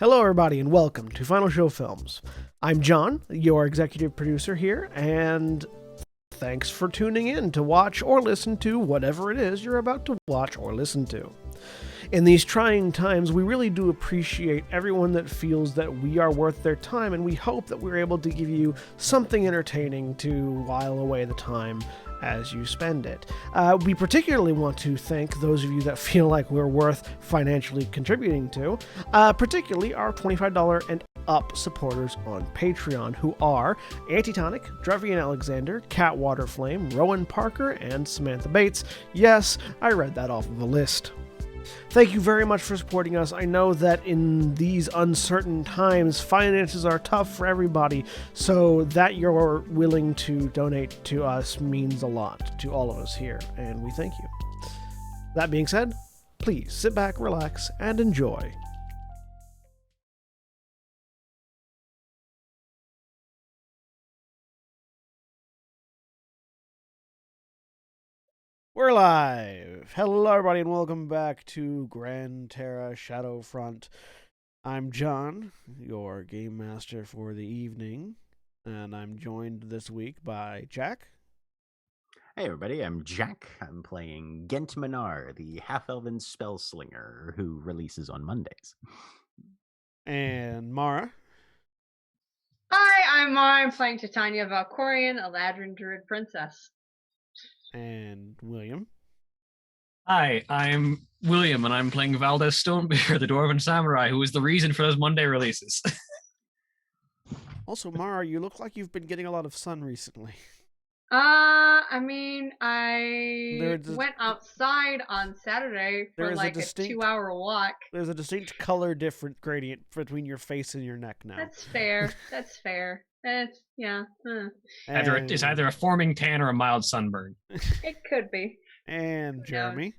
Hello, everybody, and welcome to Final Show Films. I'm John, your executive producer here, and thanks for tuning in to watch or listen to whatever it is you're about to watch or listen to. In these trying times, we really do appreciate everyone that feels that we are worth their time, and we hope that we're able to give you something entertaining to while away the time as you spend it. We particularly want to thank those of you that feel like we're worth financially contributing to, particularly our $25 and up supporters on Patreon, who are Antitonic, Drevian Alexander, Cat Waterflame, Rowan Parker, and Samantha Bates. Yes, I read that off of a list. Thank you very much for supporting us. I know that in these uncertain times, finances are tough for everybody, so that you're willing to donate to us means a lot to all of us here, and we thank you. That being said, please sit back, relax, and enjoy. We're live! Hello, everybody, and welcome back to Gran, Terra, Shadowfront. I'm John, your game master for the evening, and I'm joined this week by Jack. Hey everybody, I'm Jack. I'm playing Gent Minar, the half-elven spellslinger who releases on Mondays. And Mara. Hi, I'm Mara. I'm playing Titania Valkorian, a Ladrin Druid Princess. And William. Hi, I'm William, and I'm playing Valdez Stonebear, the Dwarven Samurai, who is the reason for those Monday releases. Also, Mara, you look like you've been getting a lot of sun recently. I went outside on Saturday for like a 2-hour walk. There's a distinct color gradient between your face and your neck now. That's fair. That's fair. Yeah. It's either a forming tan or a mild sunburn. It could be. And Jeremy.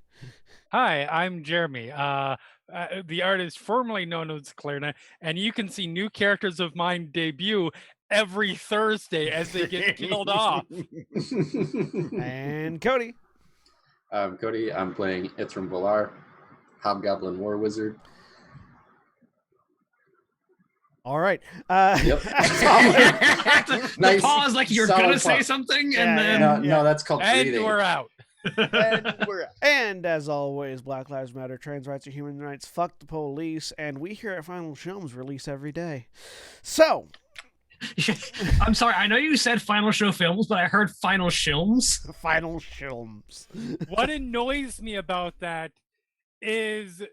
Hi, I'm Jeremy. The artist formerly known as Clarina, and you can see new characters of mine debut every Thursday as they get killed off. And Cody. Cody, I'm playing Ithram Valar, Hobgoblin War Wizard. All right. Yep. Nice. Pause like you're going to say something, and then... No, that's called breathing. And we're out. And as always, Black Lives Matter, trans rights are human rights, fuck the police, and we here at Final Films release every day. So... I'm sorry, I know you said Final Show Films, but I heard Final Shilms. Final Shilms. What annoys me about that is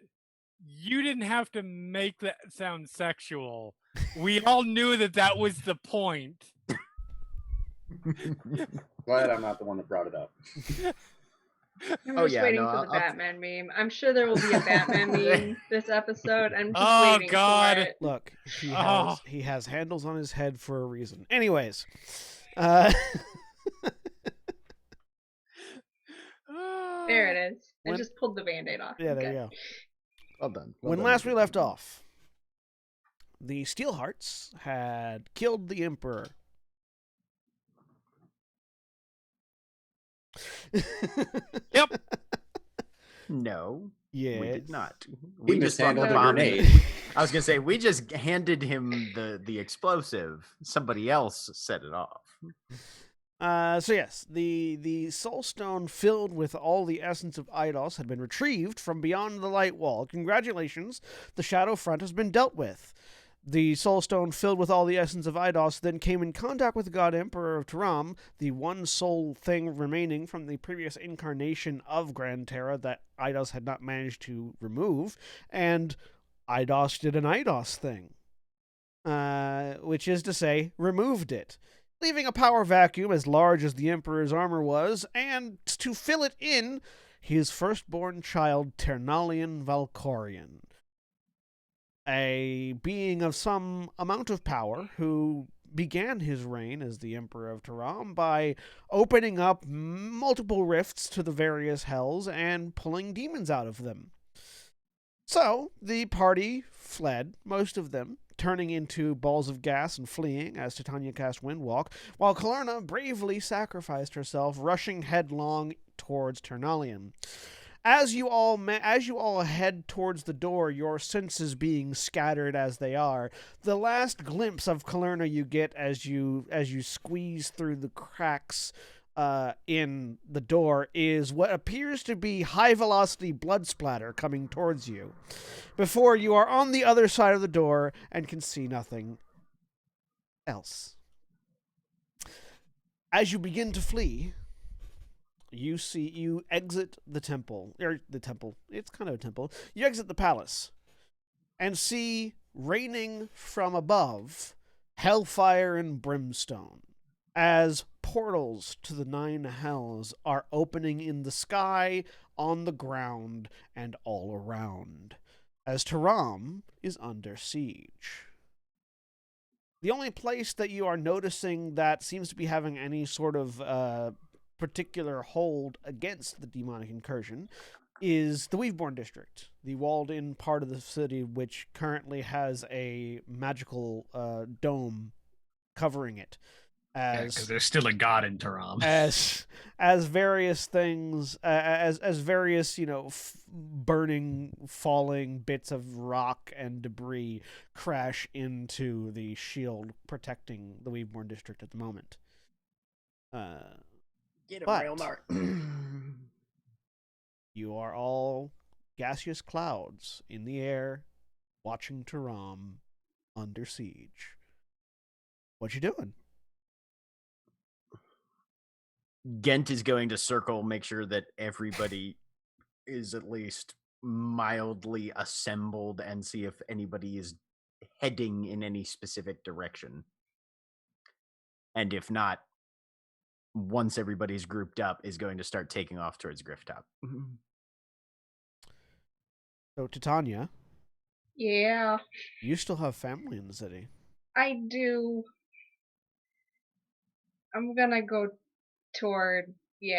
you didn't have to make that sound sexual. We all knew that was the point. Glad I'm not the one that brought it up. I'm just waiting for the Batman meme. I'm sure there will be a Batman meme this episode. I'm just waiting for it. Look, he has handles on his head for a reason. Anyways. There it is. I just pulled the Band-Aid off. Yeah, there you go. Well done. When last we left off, the Steelhearts had killed the Emperor. Yep. No. Yeah. We did not. We mishandled the grenade. I was going to say, we just handed him the explosive. Somebody else set it off. So yes, the Soul Stone filled with all the essence of Eidos had been retrieved from beyond the Light Wall. Congratulations, the Shadowfront has been dealt with. The Soul Stone filled with all the essence of Eidos then came in contact with the God Emperor of Tyram, the one soul thing remaining from the previous incarnation of Gran Terra that Eidos had not managed to remove, and Eidos did an Eidos thing, which is to say, removed it, leaving a power vacuum as large as the Emperor's armor was, and to fill it in, his firstborn child, Ternalian Valkorian. A being of some amount of power who began his reign as the Emperor of Tyram by opening up multiple rifts to the various hells and pulling demons out of them. So, the party fled, most of them, turning into balls of gas and fleeing as Titania cast Windwalk, while Kalerna bravely sacrificed herself, rushing headlong towards Ternalian. as you all head towards the door, your senses being scattered as they are, the last glimpse of Calerna you get as you squeeze through the cracks in the door is what appears to be high-velocity blood splatter coming towards you, before you are on the other side of the door and can see nothing else. As you begin to flee, you exit the temple. It's kind of a temple. You exit the palace and see, raining from above, hellfire and brimstone, as portals to the 9 hells are opening in the sky, on the ground, and all around, as Tyram is under siege. The only place that you are noticing that seems to be having any sort of particular hold against the demonic incursion is the Weaveborn district, the walled-in part of the city which currently has a magical dome covering it. Because there's still a god in Tyram. As various things, as various, burning, falling bits of rock and debris crash into the shield protecting the Weaveborn district at the moment. Get him, Railmar. You are all gaseous clouds in the air, watching Tyram under siege. What you doing? Gent is going to circle, make sure that everybody is at least mildly assembled, and see if anybody is heading in any specific direction. And if not, once everybody's grouped up, is going to start taking off towards Grifftop. So, Titania. Yeah. You still have family in the city. I do. I'm gonna go toward the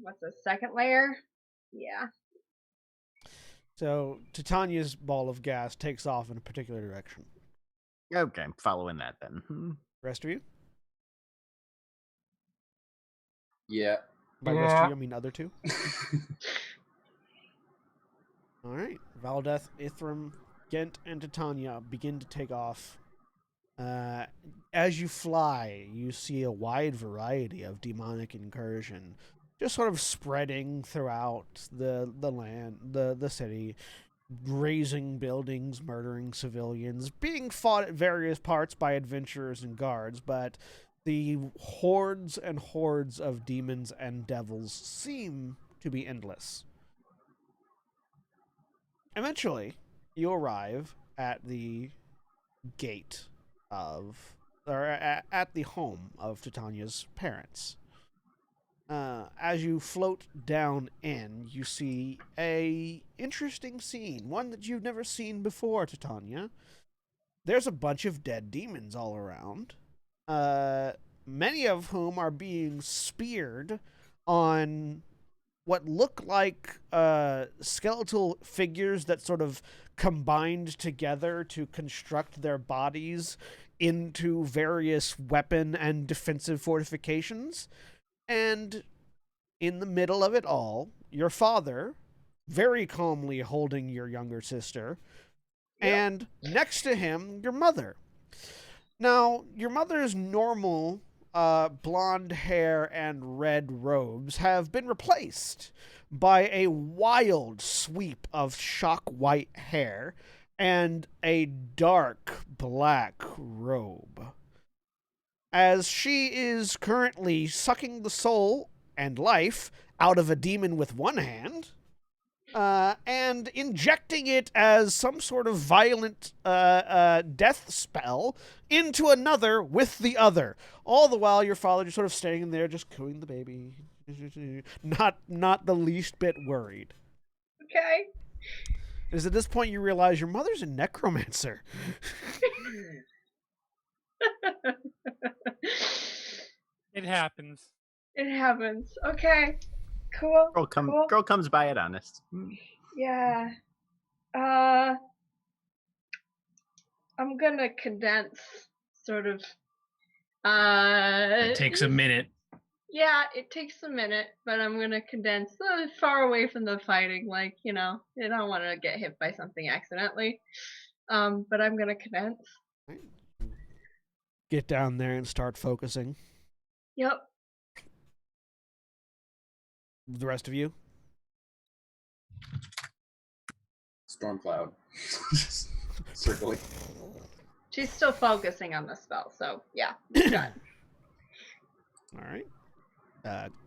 what's the second layer? Yeah. So Titania's ball of gas takes off in a particular direction. Okay, following that then. Rest of you? Yeah. By rest of you, I mean other two. All right. Valdeth, Ithram, Gent, and Titania begin to take off. As you fly, you see a wide variety of demonic incursion just sort of spreading throughout the land, the city, razing buildings, murdering civilians, being fought at various parts by adventurers and guards, but the hordes and hordes of demons and devils seem to be endless. Eventually, you arrive at the gate of, or at the home of Titania's parents. As you float down in, you see a interesting scene, one that you've never seen before, Titania. There's a bunch of dead demons all around, many of whom are being speared on what look like skeletal figures that sort of combined together to construct their bodies into various weapon and defensive fortifications. And in the middle of it all, your father, very calmly holding your younger sister, and next to him, your mother. Now, your mother's normal blonde hair and red robes have been replaced by a wild sweep of shock white hair and a dark black robe, as she is currently sucking the soul and life out of a demon with one hand, and injecting it as some sort of violent death spell into another with the other. All the while, your father just sort of standing there, just cooing the baby, not the least bit worried. Okay. It is at this point you realize your mother's a necromancer. It happens. It happens. Okay. Cool. Girl comes by it honest. Yeah. I'm gonna condense sort of It takes a minute. Yeah, it takes a minute, but I'm gonna condense far away from the fighting. Like, I don't want to get hit by something accidentally. But I'm gonna condense. Get down there and start focusing. Yep. The rest of you? Stormcloud. Just circling. She's still focusing on the spell, so yeah, done. All right.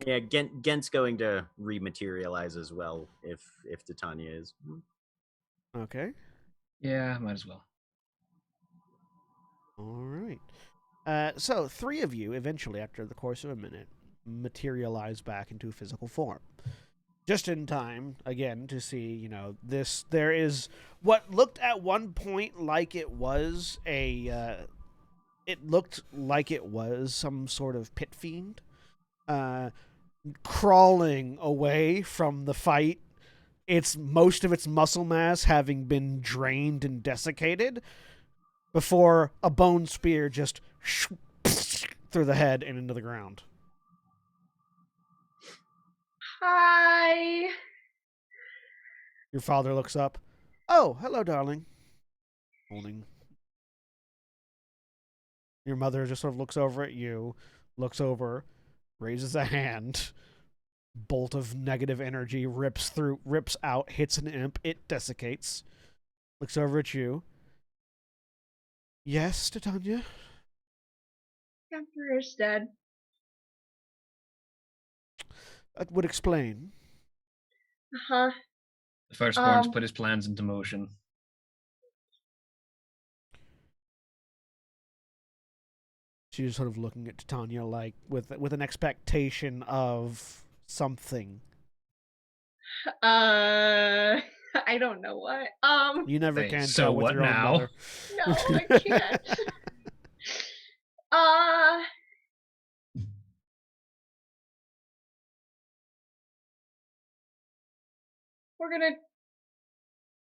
Yeah, Gent's going to rematerialize as well if Titania is. Okay. Yeah, might as well. All right. So 3 of you eventually, after the course of a minute, materialize back into physical form. Just in time, again, to see, this. There is what looked at one point like it was it looked like it was some sort of pit fiend, crawling away from the fight. Most of its muscle mass having been drained and desiccated, before a bone spear just through the head and into the ground. Hi. Your father looks up. Oh, hello, darling. Morning. Your mother just sort of looks over at you, looks over, raises a hand. Bolt of negative energy rips out, hits an imp. It desiccates. Looks over at you. Yes, Titania? Emperor's dead. That would explain. Uh-huh. The firstborn's put his plans into motion. She's sort of looking at Titania like with an expectation of something. I don't know what. You never Wait, can so tell with what your own now? mother. No, I can't. We're gonna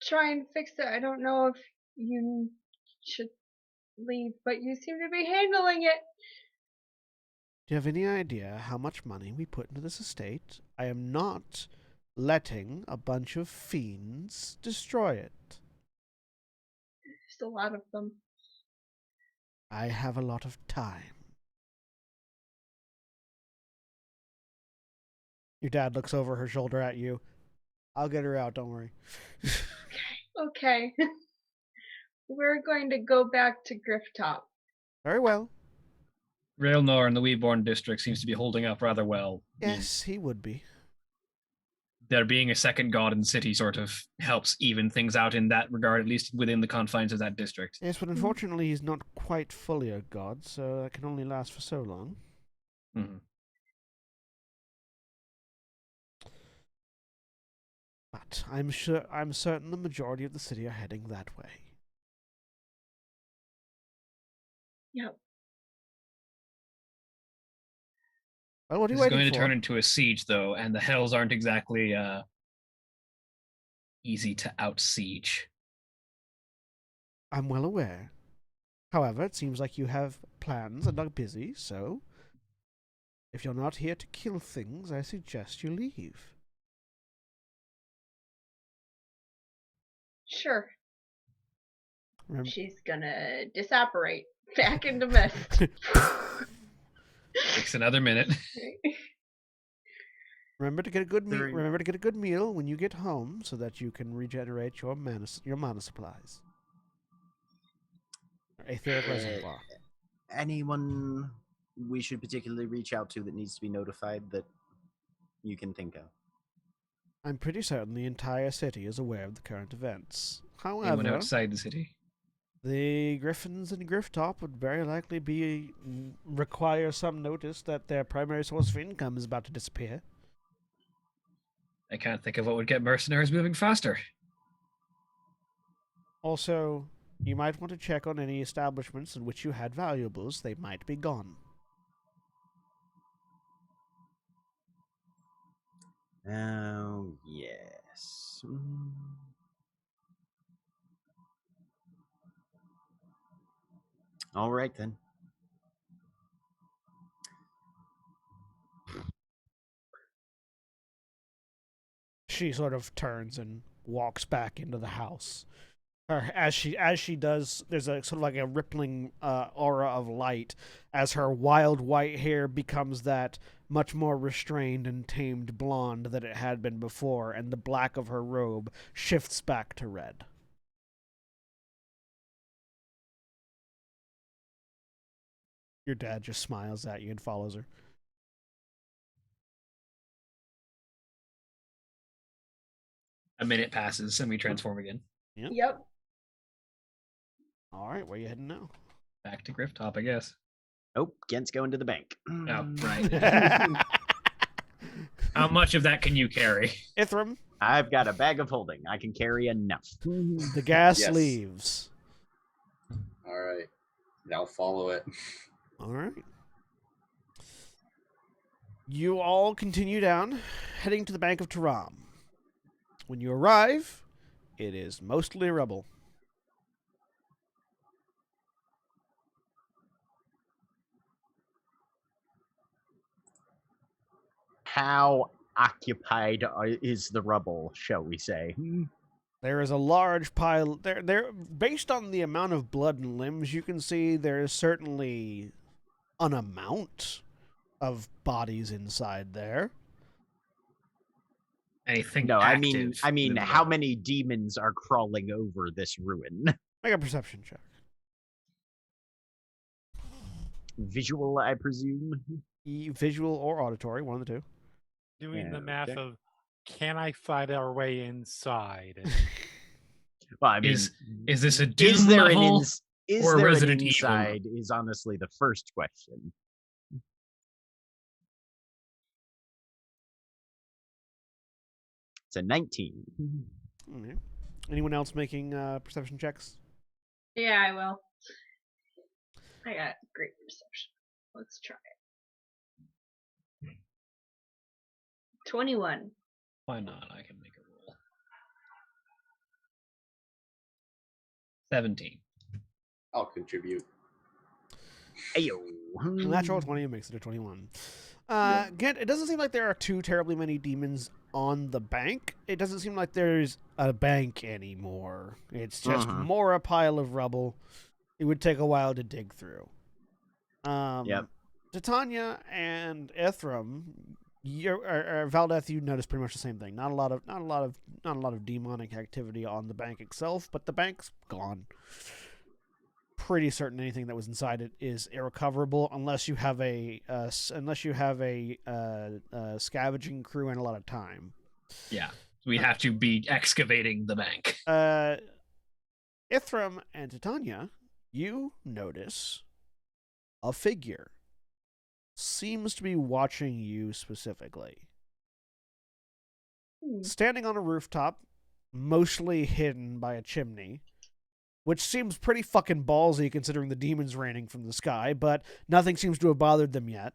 try and fix it. I don't know if you should leave, but you seem to be handling it. Do you have any idea how much money we put into this estate? I am not letting a bunch of fiends destroy it. There's a lot of them. I have a lot of time. Your dad looks over her shoulder at you. I'll get her out, don't worry. Okay. We're going to go back to Grifftop. Very well. Railnor in the Weeborn district seems to be holding up rather well. Yes, he would be. There being a second god in the city sort of helps even things out in that regard, at least within the confines of that district. Yes, but unfortunately he's not quite fully a god, so that can only last for so long. Mm-hmm. But I'm certain the majority of the city are heading that way. Yep. Well, what are you This is waiting going for? to turn into a siege, though, and the Hells aren't exactly easy to out-siege. I'm well aware. However, it seems like you have plans and are busy, so if you're not here to kill things, I suggest you leave. Sure. Remember, She's gonna disapparate back into mist. Takes another minute. remember to get a good meal when you get home, so that you can regenerate your mana supplies. Or etheric reservoir. Anyone we should particularly reach out to that needs to be notified that you can think of? I'm pretty certain the entire city is aware of the current events. Anyone However, outside the city? the Griffins in Grifftop would very likely require some notice that their primary source of income is about to disappear. I can't think of what would get mercenaries moving faster. Also, you might want to check on any establishments in which you had valuables. They might be gone. Oh, yes. All right, then. she sort of turns and walks back into the house. As she does, there's a sort of like a rippling aura of light as her wild white hair becomes that much more restrained and tamed blonde that it had been before, and the black of her robe shifts back to red. Your dad just smiles at you and follows her. A minute passes and we transform again. Yep. All right, where you heading now? Back to Griff Top, I guess. Oh, Kent's going to the bank. Oh, right. How much of that can you carry? Ithram, I've got a bag of holding. I can carry enough. the gas Yes. leaves. All right. Now follow it. All right. You all continue down, heading to the Bank of Tyram. When you arrive, it is mostly rubble. How occupied is the rubble, shall we say? There is a large pile. There, based on the amount of blood and limbs you can see, there is certainly an amount of bodies inside there. Anything No, I active mean, in the how rubble? many demons are crawling over this ruin? Make a perception check. Visual, I presume. Visual or auditory, one of the two. Doing the Yeah, math okay. of can I find our way inside? Well, I mean, Is this a Doom is there level? is or there Resident an Evil? inside? Is honestly the first question. It's a 19. All right. Anyone else making perception checks? Yeah, I will. I got great perception. Let's try it. 21. Why not? I can make a roll. 17. I'll contribute. Ayo. A natural 20 makes it a 21. Again, it doesn't seem like there are too terribly many demons on the bank. It doesn't seem like there's a bank anymore. It's just more a pile of rubble. It would take a while to dig through. Yep. Titania and Ithram, Valdeth, you notice pretty much the same thing. Not a lot of demonic activity on the bank itself, but the bank's gone. Pretty certain anything that was inside it is irrecoverable unless you have a scavenging crew and a lot of time. Yeah. We have to be excavating the bank. Ithram and Titania, you notice a figure seems to be watching you specifically. Standing on a rooftop, mostly hidden by a chimney, which seems pretty fucking ballsy considering the demons raining from the sky, but nothing seems to have bothered them yet.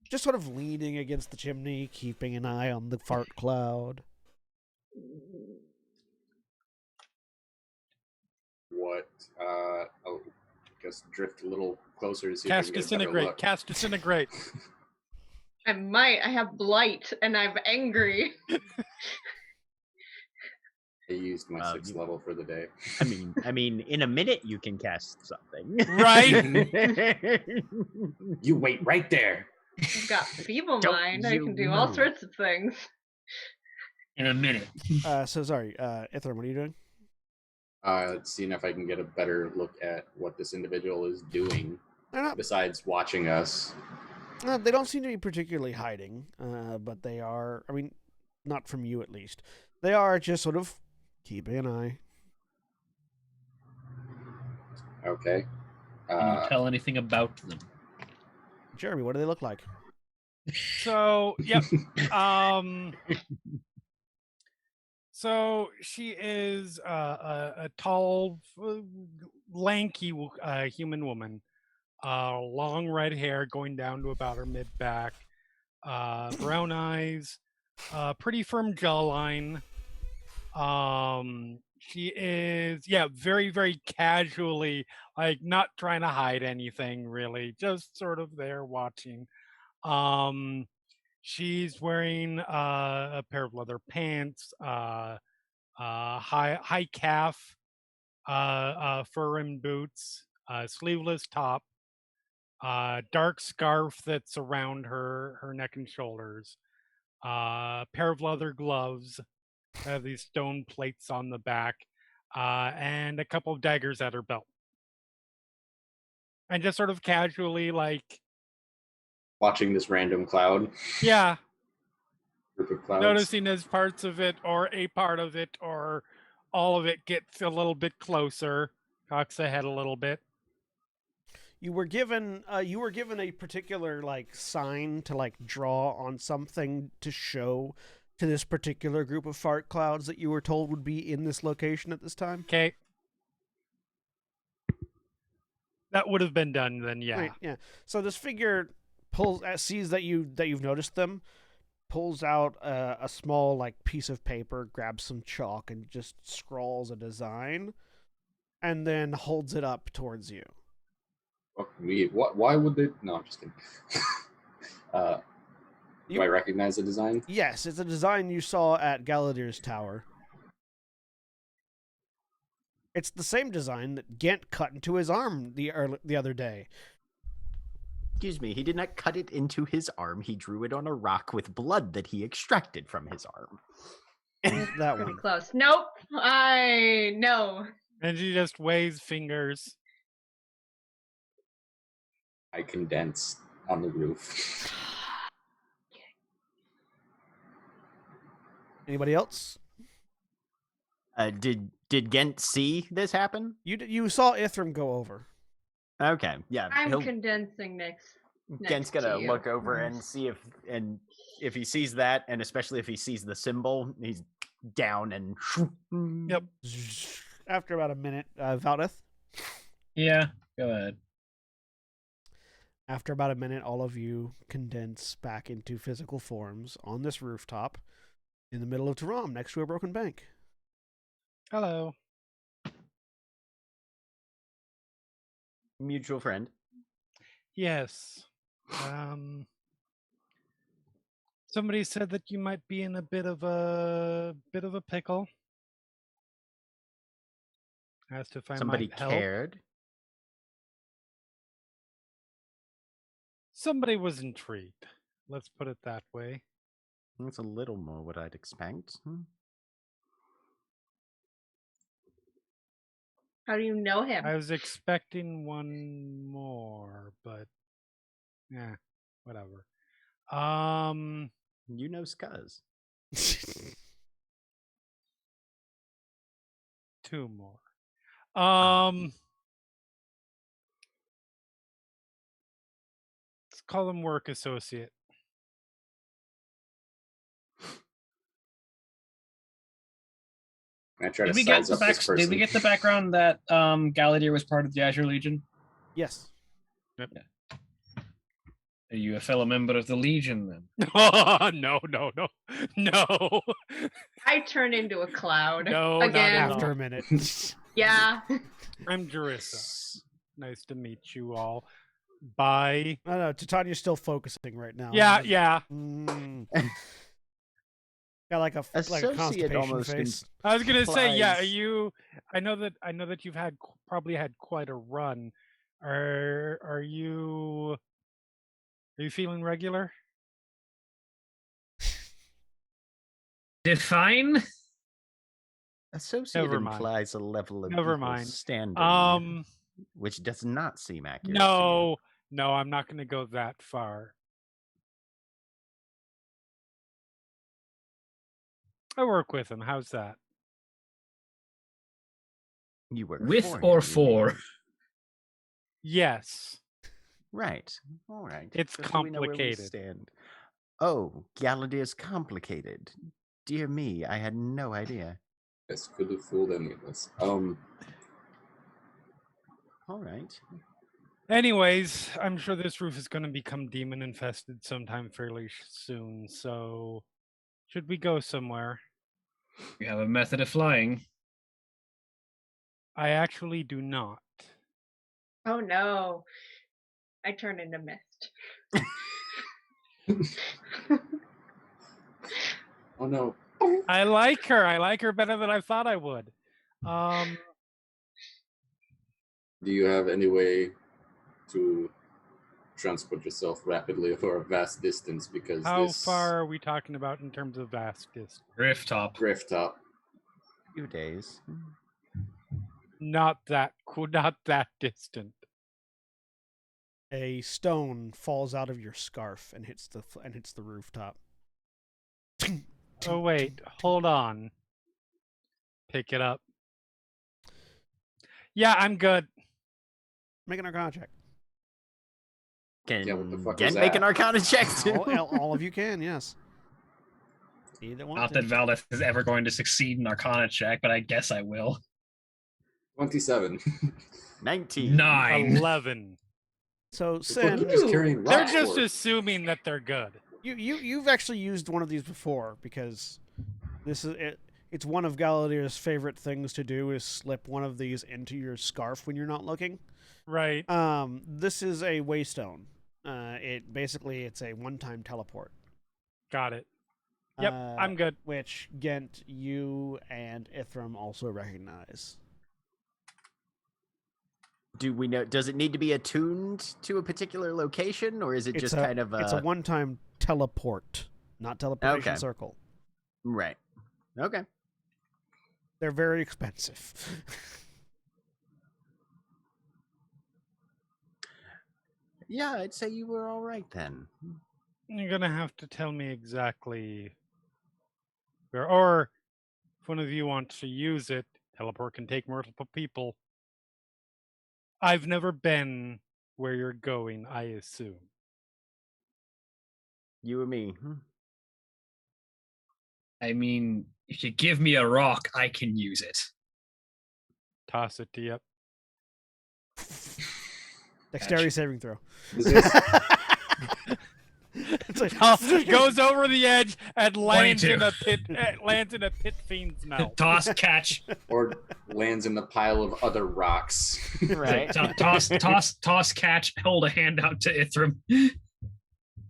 Just sort of leaning against the chimney, keeping an eye on the fart cloud. What? I'll just drift a little closer to see Cast if I can get a better disintegrate. look. Cast disintegrate. I might. I have blight and I'm angry. I used my Well, 6th level for the day. I mean, in a minute you can cast something. Right? You wait right there. I've got feeble Don't mind. I you can do all move. sorts of things. In a minute. So sorry, Ithram, what are you doing? Seeing if I can get a better look at what this individual is doing They're not. besides watching us. They don't seem to be particularly hiding, but they are. I mean, not from you at least. They are just sort of keeping an eye. Okay. Can you tell anything about them? Jeremy, what do they look like? So, yep. So she is a tall, lanky human woman. Long red hair going down to about her mid-back. Brown eyes. Pretty firm jawline. She is, very, very casually, like not trying to hide anything really, just sort of there watching. She's wearing a pair of leather pants, high calf, fur-rimmed boots, sleeveless top, dark scarf that's around her neck and shoulders, pair of leather gloves, have these stone plates on the back, and a couple of daggers at her belt. And just sort of casually, like, Watching this random cloud, yeah, group of clouds. noticing as parts of it or a part of it or all of it gets a little bit closer, cocks ahead a little bit. You were given a particular like sign to like draw on something to show to this particular group of fart clouds that you were told would be in this location at this time. Okay. That would have been done then, yeah. Right, yeah. So this figure sees that you've noticed them, pulls out a small like piece of paper, grabs some chalk, and just scrawls a design, and then holds it up towards you. Fuck me. What? Why would they? No, I'm just kidding. Do I recognize the design? Yes, it's a design you saw at Galadir's Tower. It's the same design that Gent cut into his arm the other day. Excuse me, he did not cut it into his arm. He drew it on a rock with blood that he extracted from his arm. That Pretty one. close. Nope. No. And she just waves fingers. I condense on the roof. Anybody else? Did Gent see this happen? You saw Ithram go over. Okay, yeah. I'm condensing next. Gent's next gonna to you. look over and see if he sees that, and especially if he sees the symbol, he's down and. Yep. After about a minute, Valdeth. Yeah, go ahead. After about a minute, all of you condense back into physical forms on this rooftop in the middle of Tyram, next to a broken bank. Hello. Mutual friend. Yes. Somebody said that you might be in a bit of a pickle. Asked if I Somebody might help. cared. Somebody was intrigued. Let's put it that way. That's a little more what I'd expect. How do you know him? I was expecting one more, but yeah, whatever. You know Scuzz. Two more. Let's call him work associate. I try Did to we get size up this person. Did we get the background that Galadir was part of the Azure Legion? Yes. Yep. Yeah. Are you a fellow member of the Legion then? No. No. I turn into a cloud. No, not again. at all. After a minute. Yeah. I'm Jarissa. Nice to meet you all. Bye. No, Titania's still focusing right now. Yeah. Got like a Associate constipation almost face. I was gonna say, yeah. Are implies- you? I know that you've probably had quite a run. Are you? Are you feeling regular? Define? Associate Never mind. implies a level of Never equal mind. standing, which does not seem accurate. No, I'm not gonna go that far. I work with him. How's that? You work With for or him, for? Yes. Right. All right. It's Just so we know where we complicated. stand. Oh, Galadir's complicated. Dear me, I had no idea. This could have fooled any of us. All right. Anyways, I'm sure this roof is going to become demon infested sometime fairly soon. So, should we go somewhere? You have a method of flying. I actually do not. Oh no. I turn into mist. Oh no. I like her. I like her better than I thought I would. Do you have any way to transport yourself rapidly for a vast distance? Because How this far are we talking about in terms of vast distance? Rift top. Griff top. Few days. Not that distant. A stone falls out of your scarf and hits the rooftop. Oh wait, hold on. Pick it up. Yeah, I'm good. Make an Arcana check. Can Yeah, what the fuck Gent was make that? an Arcana check too? All of you can, yes. Either one. Not that Valdeth is ever going to succeed in Arcana check, but I guess I will. 27. 19. 9. 11. So The fuck you Sin, just carrying They're rocks just for? assuming that they're good. you've actually used one of these before because this is it. It's one of Galadier's favorite things to do is slip one of these into your scarf when you're not looking. Right. This is a waystone. It's a one-time teleport. Got it. Yep, I'm good. Which Gent, you and Ithram also recognize. Do we know? Does it need to be attuned to a particular location, or is it just kind of a? It's a one-time teleport, not teleportation Okay. circle. Right. Okay. They're very expensive. Yeah, I'd say you were all right then. You're gonna have to tell me exactly where, or if one of you wants to use it, teleport can take multiple people. I've never been where you're going, I assume. You and me. I mean, if you give me a rock, I can use it. Toss it to you. Dexterity saving throw. Is this, It's like, Goes over the edge and lands 22. in a pit. Lands in a pit fiend's mouth. Toss, catch. or lands in the pile of other rocks. Right. Toss, catch. Hold a hand out to Ithram.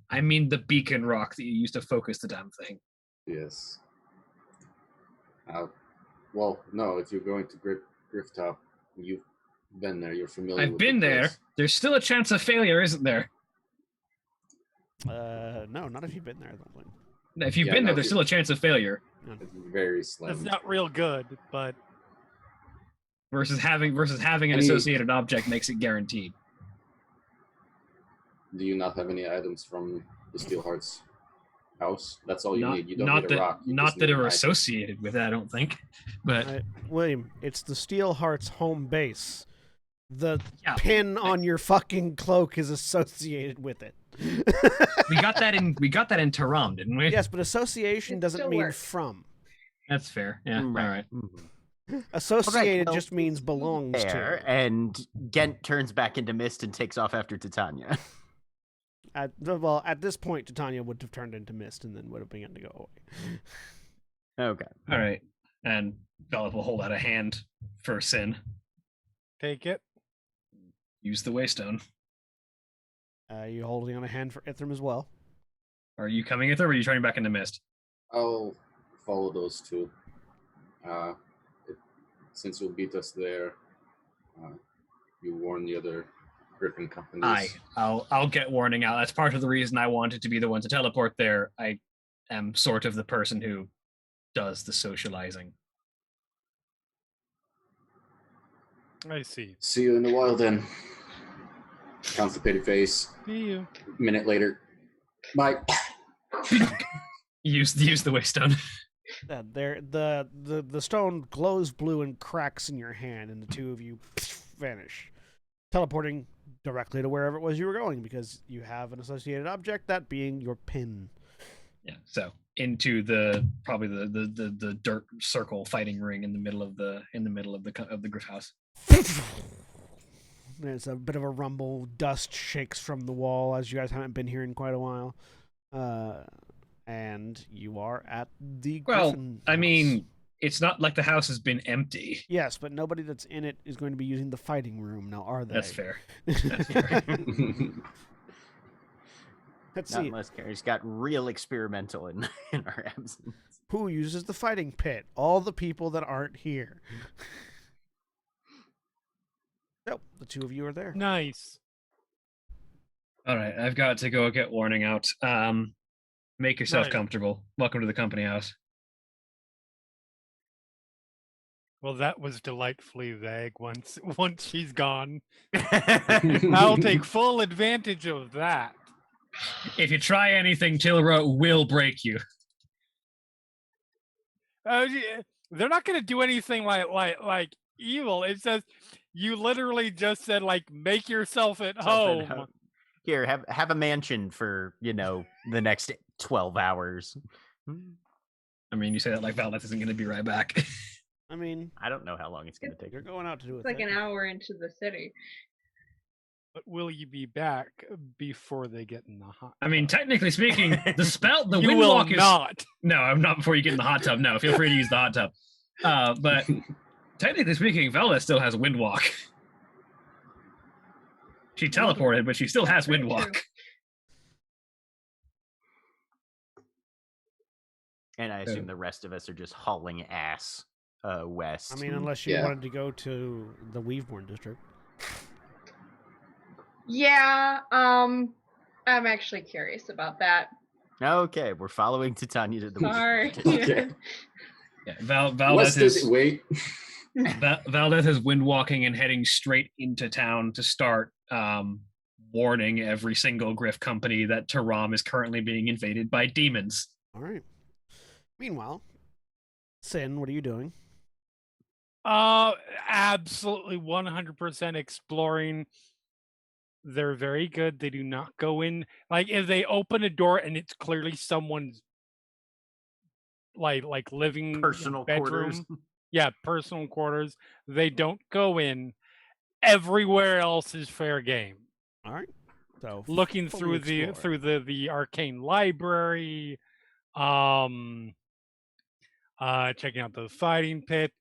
I mean the beacon rock that you used to focus the damn thing. Yes. Well, no, if you're going to Grifftop, you've been there. You're familiar I've with been the there. place. There's still a chance of failure, isn't there? no, not if you've been there. I don't think. If you've Yeah, been no, there, there's still a chance of failure. It's very slim. It's not real good, but Versus having an Any- associated object makes it guaranteed. Do you not have any items from the Steelheart's house? That's all you Not, need. You don't not need that, a rock. You not just that need are an item. associated with it, I don't think. But William, it's the Steelheart's home base. The Yeah. pin on your fucking cloak is associated with it. we got that in Tyram, didn't we? Yes, but association It doesn't still mean works. from. That's fair. Yeah. All right. Associated well, just means belongs There, to. and Gent turns back into mist and takes off after Titania. At this point, Titania would have turned into mist and then would have begun to go away. Okay. All right. And Velop will hold out a hand for Sin. take it. Use the waystone. You holding on a hand for Ithram as well. Are you coming with her, or are you turning back into mist? I'll follow those two. Since you'll beat us there, you warn the other Griffin companies. I'll get warning out. That's part of the reason I wanted to be the one to teleport there. I am sort of the person who does the socializing. I see. See you in the wild then. Constipated face. See you. Minute later. Bye. Use the waystone. The stone glows blue and cracks in your hand, and the two of you vanish, teleporting directly to wherever it was you were going because you have an associated object, that being your pin. Yeah. So into probably the dirt circle fighting ring in the middle of the Griff house. There's a bit of a rumble. Dust shakes from the wall as you guys haven't been here in quite a while. And you are at the Griffin I house. mean, it's not like the house has been empty. Yes, but nobody that's in it is going to be using the fighting room now, are they? That's fair. That's fair. Let's Not see. unless Carrie's got real experimental in our absence. Who uses the fighting pit? All the people that aren't here. Nope, the two of you are there. Nice. All right, I've got to go get warning out. Make yourself Right. comfortable. Welcome to the company house. Well, that was delightfully vague. Once she's gone, I'll take full advantage of that. If you try anything, Tilra will break you. They're not going to do anything like evil. It says you literally just said like make yourself at home. Here, have a mansion for the next 12 hours. I mean, you say that like Valdeth isn't going to be right back. I mean, I don't know how long it's going to take. you're going out to do a It's like thing. an hour into the city. But will you be back before they get in the hot? I mean, technically speaking, the You will windwalk is not. no. I'm not before you get in the hot tub. No, feel free to use the hot tub. But technically speaking, Valdeth still has windwalk. She teleported, but she still has Very true. windwalk. And I assume the rest of us are just hauling ass west. I mean, unless you Yeah. wanted to go to the Weaveborn district. Yeah, I'm actually curious about that. Okay, we're following Titania to the Sorry. Okay. Yeah, West is wait. Valdeth is windwalking and heading straight into town to start warning every single Griff company that Tyram is currently being invaded by demons. All right. Meanwhile, Sin, what are you doing? Absolutely 100% exploring. They're very good. They do not go in like if they open a door and it's clearly someone's like living personal bedroom. quarters. Yeah, personal quarters. They don't go in. Everywhere else is fair game. All right. So Looking fully through explore. the arcane library, checking out the fighting pit,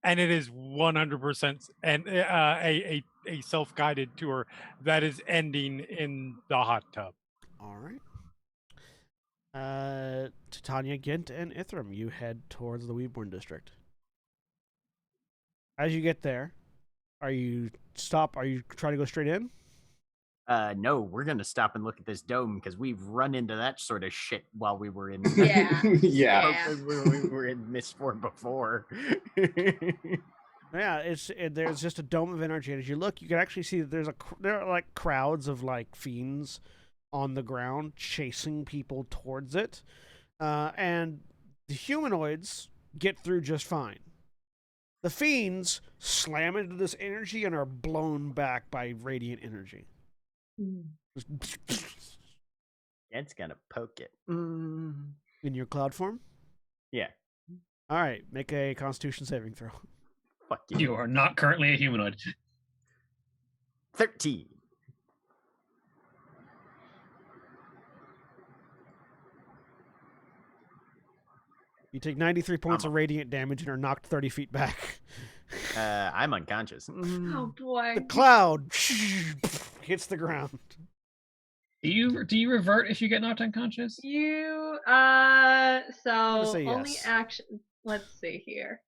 and it is 100% and a self-guided tour that is ending in the hot tub. All right. Titania, Gint, and Ithram, you head towards the Weaveborn district. As you get there, are you trying to go straight in? No, we're gonna stop and look at this dome because we've run into that sort of shit while we were in Yeah. Yeah. we were in Mistborn before. Yeah, there's just a dome of energy, and as you look, you can actually see that there are like crowds of like fiends on the ground chasing people towards it, and the humanoids get through just fine. The fiends slam into this energy and are blown back by radiant energy. It's gonna poke it. In your cloud form? Yeah. All right, make a Constitution saving throw. Fuck you. You are not currently a humanoid. 13. You take 93 points of radiant damage and are knocked 30 feet back. I'm unconscious. Oh boy. The cloud hits the ground. Do you revert if you get knocked unconscious? You gonna so say only yes. action. Let's see here.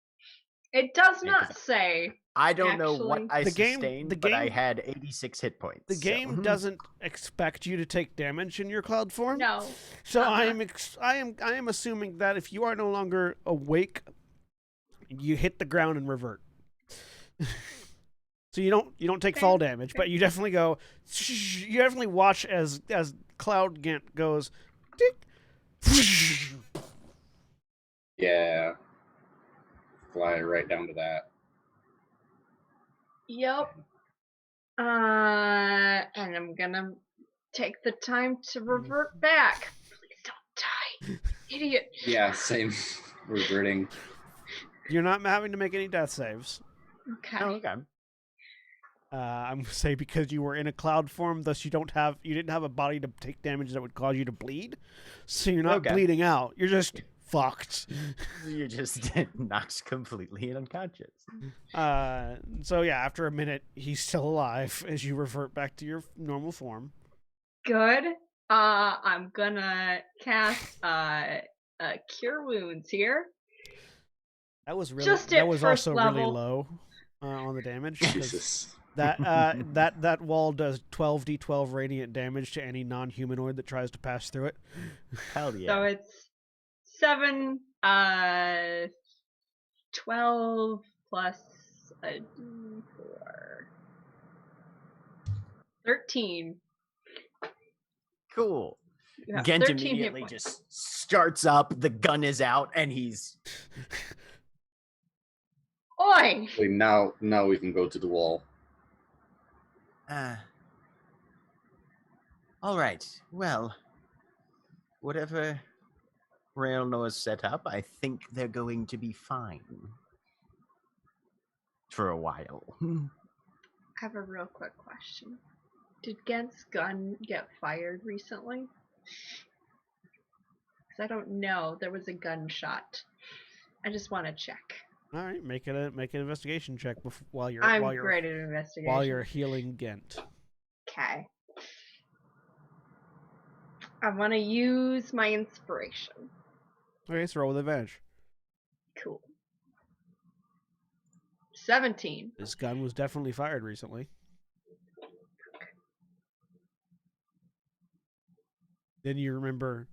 It does Yeah, not 'cause say. I don't know what Actually- I The game- sustained, the but I game- had 86 hit points. The game doesn't expect you to take damage in your cloud form. No. So Uh-huh. I am assuming that if you are no longer awake, you hit the ground and revert. So you don't take fall damage, but you definitely go. You definitely watch as Cloud Gant goes. Tick, Yeah. Fly right down to that. Yep. And I'm gonna take the time to revert back. Please don't die, idiot. Yeah, same. Reverting. You're not having to make any death saves. Okay. Oh, okay. I'm gonna say because you were in a cloud form, thus you didn't have a body to take damage that would cause you to bleed, so you're not Okay. bleeding out. You're just fucked. You're just knocked completely unconscious. So yeah, after a minute, he's still alive as you revert back to your normal form. Good. I'm gonna cast Cure Wounds here. That was really Just that at was first also really level. low on the damage. 'Cause Jesus. that wall does 12d12 radiant damage to any non-humanoid that tries to pass through it. Hell yeah. So it's 7, 12 plus a d4. 13. Cool. You have Gent 13 hit immediately points. just starts up. The gun is out, and he's Oi! Wait, now we can go to the wall. all right. Well, whatever Railno's set up, I think they're going to be fine for a while. I have a real quick question. Did Gent's gun get fired recently? Because I don't know. There was a gunshot. I just want to check. All right, make an investigation check while you're I'm great at investigation. while you're healing Gent. Okay. I want to use my inspiration. Okay, so roll with advantage. Cool. 17. This gun was definitely fired recently. Then you remember,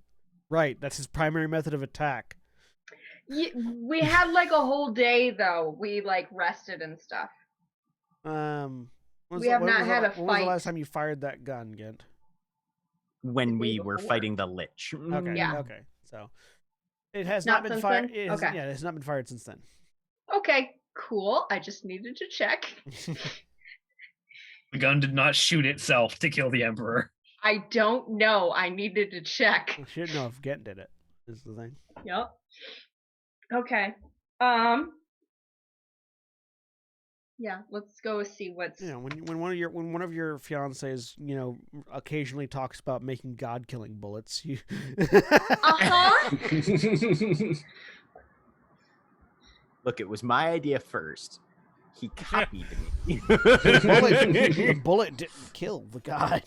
right? That's his primary method of attack. We had like a whole day though. We like rested and stuff. When We have not had a When was the fight. last time you fired that gun, Gent? When The day we were before. fighting the Lich. Okay. Yeah. Okay. So it has Not not been since fired. then? Okay. Yeah, it has not been fired since then. Okay, cool. I just needed to check. The gun did not shoot itself to kill the Emperor. I don't know. I needed to check. I should know if Gent did it. Is the thing. Yep. Okay. Yeah, let's go see what's. You know, when one of your fiancés, occasionally talks about making God killing bullets, you. Uh-huh. Look, it was my idea first. He copied me. The bullet didn't kill the guy.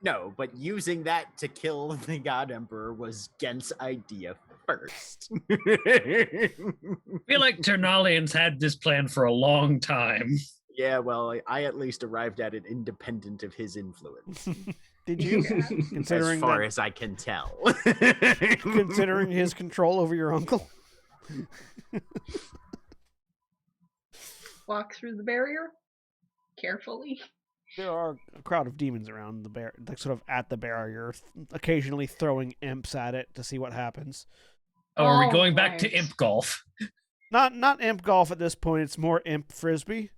No, but using that to kill the God Emperor was Gent's idea first. I feel like Ternalians had this plan for a long time. Yeah, well, I at least arrived at it independent of his influence, Did you? as Considering far that, as I can tell. considering his control over your uncle. Walk through the barrier carefully. There are a crowd of demons around the like sort of at the barrier, occasionally throwing imps at it to see what happens. Oh, are we Oh, going back to right. Imp Golf? Not imp golf at this point. It's more imp frisbee.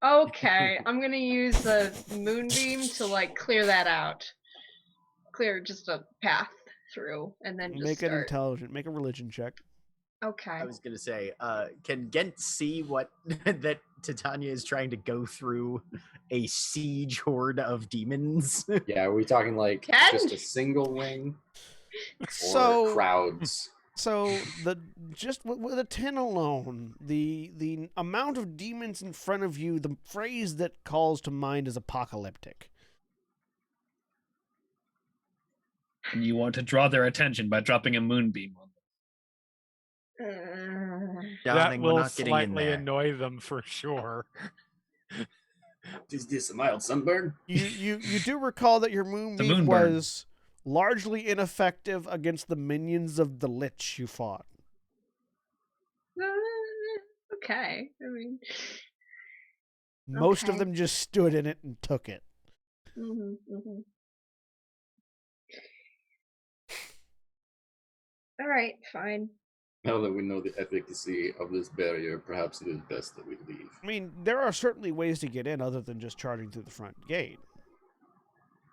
Okay, I'm gonna use the moonbeam to like clear that out. Clear just a path through, and then just Make it start. intelligent. Make a religion check. Okay. I was gonna say, can Gent see what that Titania is trying to go through a siege horde of demons? Yeah, are we talking like Ken? just a single wing or So crowds? So just with a 10 alone, the amount of demons in front of you, the phrase that calls to mind is apocalyptic. And you want to draw their attention by dropping a moonbeam on them. Uh, Darling, that we're will not getting in slightly there. annoy them for sure. Is this a mild sunburn? You do recall that your moonbeam moonburn. was largely ineffective against the minions of the Lich you fought. okay. I mean. Most of Okay. them just stood in it and took it. Mhm. Mhm. All right. Fine. Now that we know the efficacy of this barrier, perhaps it is best that we leave. I mean, there are certainly ways to get in other than just charging through the front gate.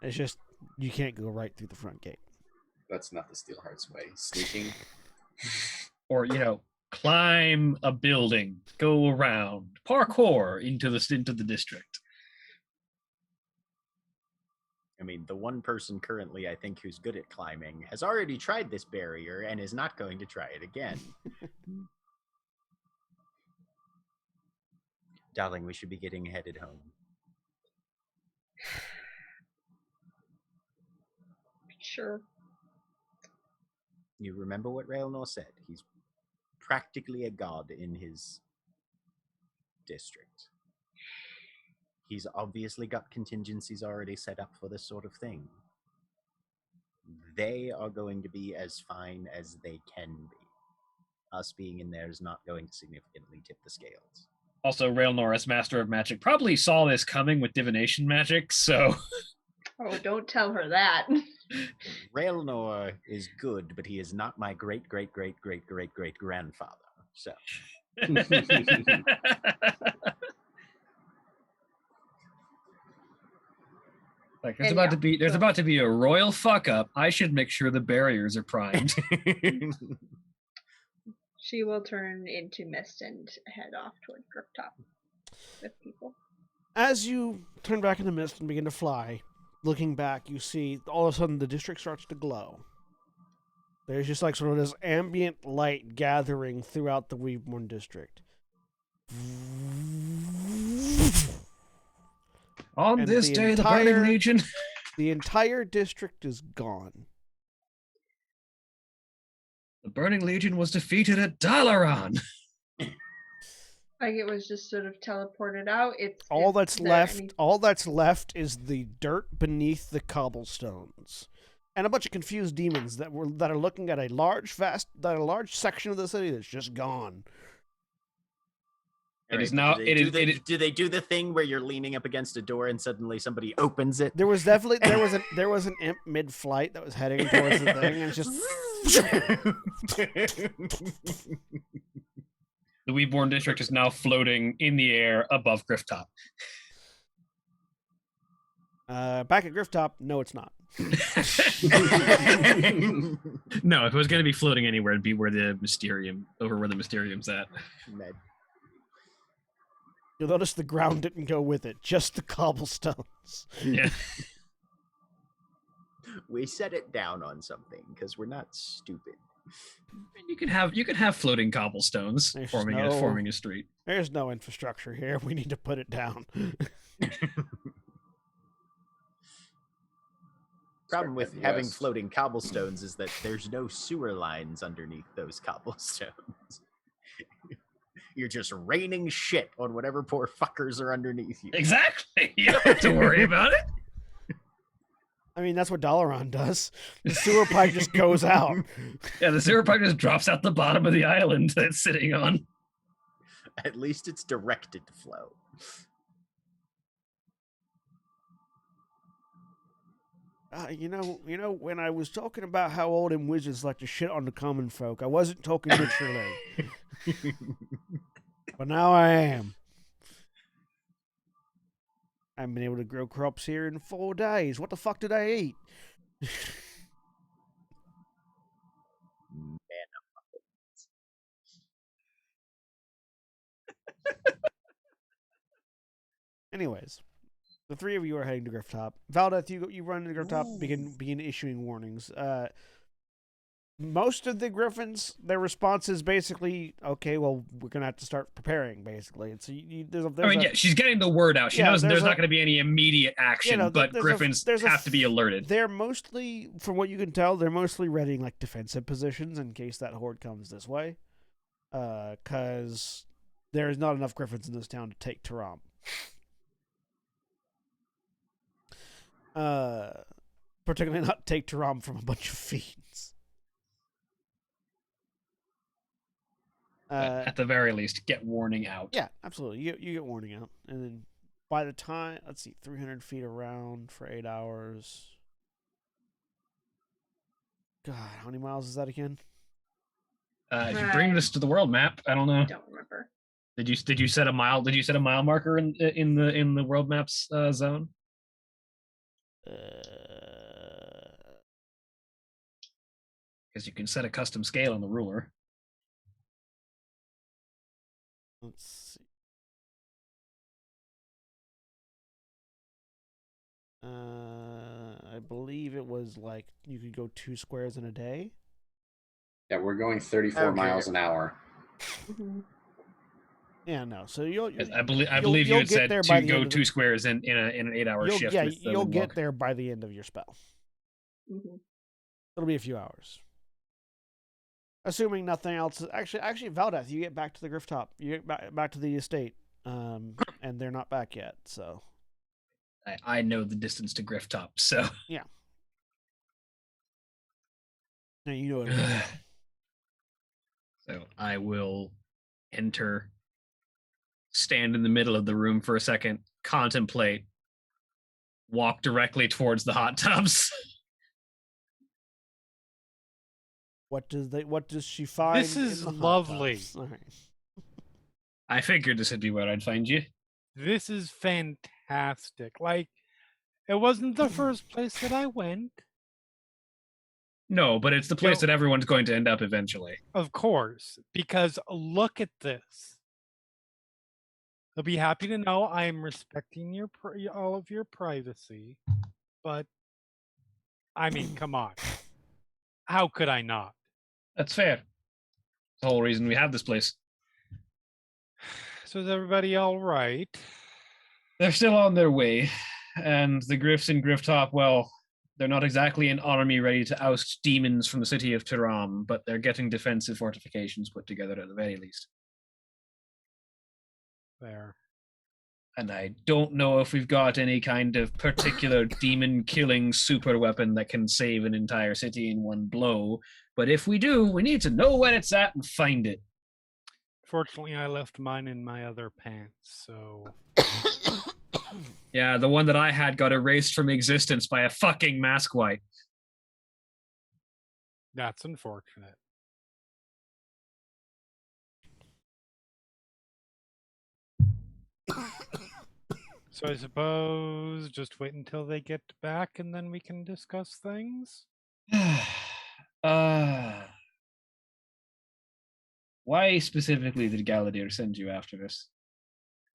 It's just you can't go right through the front gate. That's not the Steelheart's way. Sneaking. Or, climb a building, go around, parkour into the district. I mean, the one person currently I think who's good at climbing has already tried this barrier and is not going to try it again. Darling, we should be getting headed home. Sure. You remember what Raelnor said. He's practically a god in his district. He's obviously got contingencies already set up for this sort of thing. They are going to be as fine as they can be. Us being in there is not going to significantly tip the scales. Also, Raelnor, as Master of Magic, probably saw this coming with divination magic, so... Oh, don't tell her that. Raelnor is good, but he is not my great-great-great-great-great-great-grandfather, so... Like there's about to be a royal fuck up. I should make sure the barriers are primed. She will turn into mist and head off toward Griptop with people. As you turn back into mist and begin to fly, looking back, you see all of a sudden the district starts to glow. There's just like sort of this ambient light gathering throughout the Weaveborn district. On And this the day, the entire- Burning Legion. The entire district is gone. The Burning Legion was defeated at Dalaran. Like it was just sort of teleported out. All is that's there left. any- All that's left is the dirt beneath the cobblestones, and a bunch of confused demons that are looking at a large section of the city that's just gone. It is Right, now. Do It they do the thing where you're leaning up against a door and suddenly somebody opens it? There was definitely there was an imp mid-flight that was heading towards the thing, and it's just. The Weaveborn district is now floating in the air above Grifftop. Back at Grifftop, no, it's not. No, if it was going to be floating anywhere, it'd be where the Mysterium's at. Med. You'll notice the ground didn't go with it, just the cobblestones. Yeah. We set it down on something because we're not stupid. You can have floating cobblestones There's forming a street. There's no infrastructure here. We need to put it down. Problem with Yes. having floating cobblestones is that there's no sewer lines underneath those cobblestones. You're just raining shit on whatever poor fuckers are underneath you. Exactly. You don't have to worry about it. I mean, that's what Dalaran does. The sewer pipe just goes out. Yeah, the sewer pipe just drops out the bottom of the island that it's sitting on. At least it's directed to flow. You know, when I was talking about how old and wizards like to shit on the common folk, I wasn't talking literally. But now I am. I haven't been able to grow crops here in 4 days. What the fuck did I eat? Anyways, the three of you are heading to Grifftop. Valdeth, you run to Grifftop, begin issuing warnings. Most of the Griffins, their response is basically, okay, well, we're going to have to start preparing, basically. And so yeah, she's getting the word out. She knows there's not going to be any immediate action, but Griffins have to be alerted. They're mostly, from what you can tell, they're mostly readying like defensive positions in case that horde comes this way. Because there's not enough Griffins in this town to take Tyram. Particularly not take Tyram from a bunch of fiends. At the very least, get warning out. Yeah, absolutely. You get warning out. And then by the time, let's see, 300 feet around for 8 hours. God, how many miles is that again? If you bring this to the world map, I don't know. I don't remember. Did you set a mile? Did you set a mile marker in the world maps zone? Because you can set a custom scale on the ruler. Let's see. I believe it was like you could go 2 squares in a day. Yeah, we're going 34 miles an hour. Mm-hmm. Yeah, no. So you'll. I believe you had said to go 2 squares in an 8-hour shift. Yeah, you'll get there by the end of your spell. Mm-hmm. It'll be a few hours. Assuming nothing else. Actually, Valdeth, you get back to the Griff Top. You get back to the estate. And they're not back yet, so. I know the distance to Griff Top, so. Yeah. No, you know it. So I will enter, stand in the middle of the room for a second, contemplate, walk directly towards the hot tubs. What does she find? This is in the hot lovely. tubs? All right. I figured this would be where I'd find you. This is fantastic. Like, it wasn't the first place that I went. No, but it's the place that everyone's going to end up eventually. Of course, because look at this. They'll be happy to know I am respecting all of your privacy, but I mean, come on. How could I not? That's fair. The whole reason we have this place. So is everybody all right? They're still on their way, and the Griffs in Grifftop, well, they're not exactly an army ready to oust demons from the city of Tyram, but they're getting defensive fortifications put together at the very least. There. And I don't know if we've got any kind of particular demon-killing super weapon that can save an entire city in one blow, but if we do, we need to know where it's at and find it. Fortunately, I left mine in my other pants, so... Yeah, the one that I had got erased from existence by a fucking mask wipe. That's unfortunate. So I suppose just wait until they get back and then we can discuss things? Why specifically did Galadir send you after us?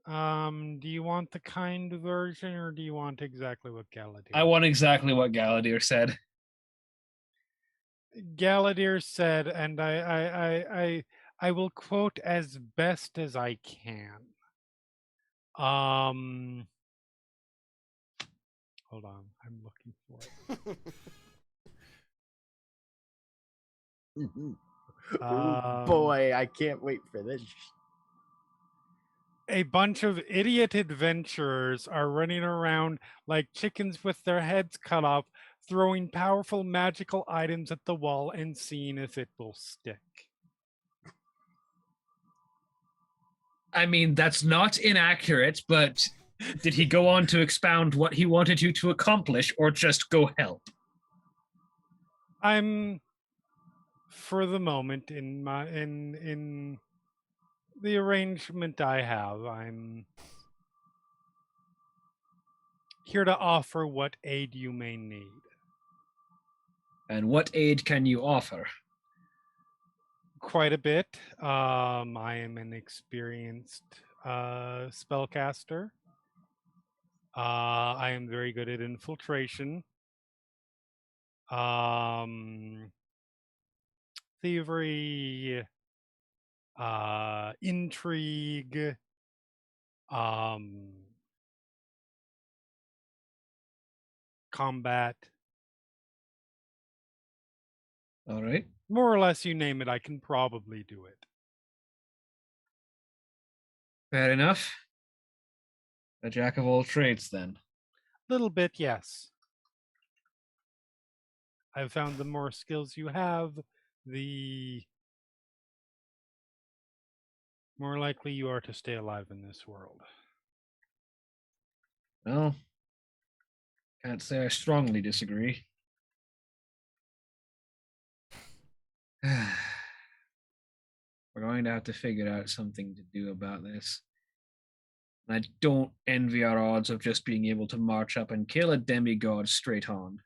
Do you want the kind version or do you want exactly what Galadir? I want exactly what Galadir said. Galadir said, and I will quote as best as I can. Hold on, I'm looking for it. Oh boy, I can't wait for this. A bunch of idiot adventurers are running around like chickens with their heads cut off, throwing powerful magical items at the wall and seeing if it will stick. I mean, that's not inaccurate, but did he go on to expound what he wanted you to accomplish or just go help? I'm, for the moment, in the arrangement I have, I'm here to offer what aid you may need. And what aid can you offer? Quite a bit. I am an experienced spellcaster. I am very good at infiltration. Thievery, intrigue, combat. All right. More or less, you name it, I can probably do it. Fair enough. A jack of all trades, then. Little bit, yes. I've found the more skills you have, the more likely you are to stay alive in this world. Well, can't say I strongly disagree. We're going to have to figure out something to do about this. I don't envy our odds of just being able to march up and kill a demigod straight on.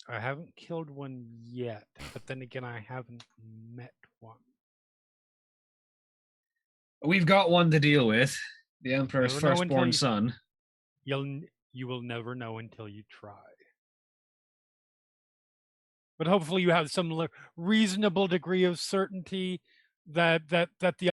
I haven't killed one yet, but then again, I haven't met one. We've got one to deal with. The Emperor's Never know firstborn until son. You will never know until you try. But hopefully you have some reasonable degree of certainty that the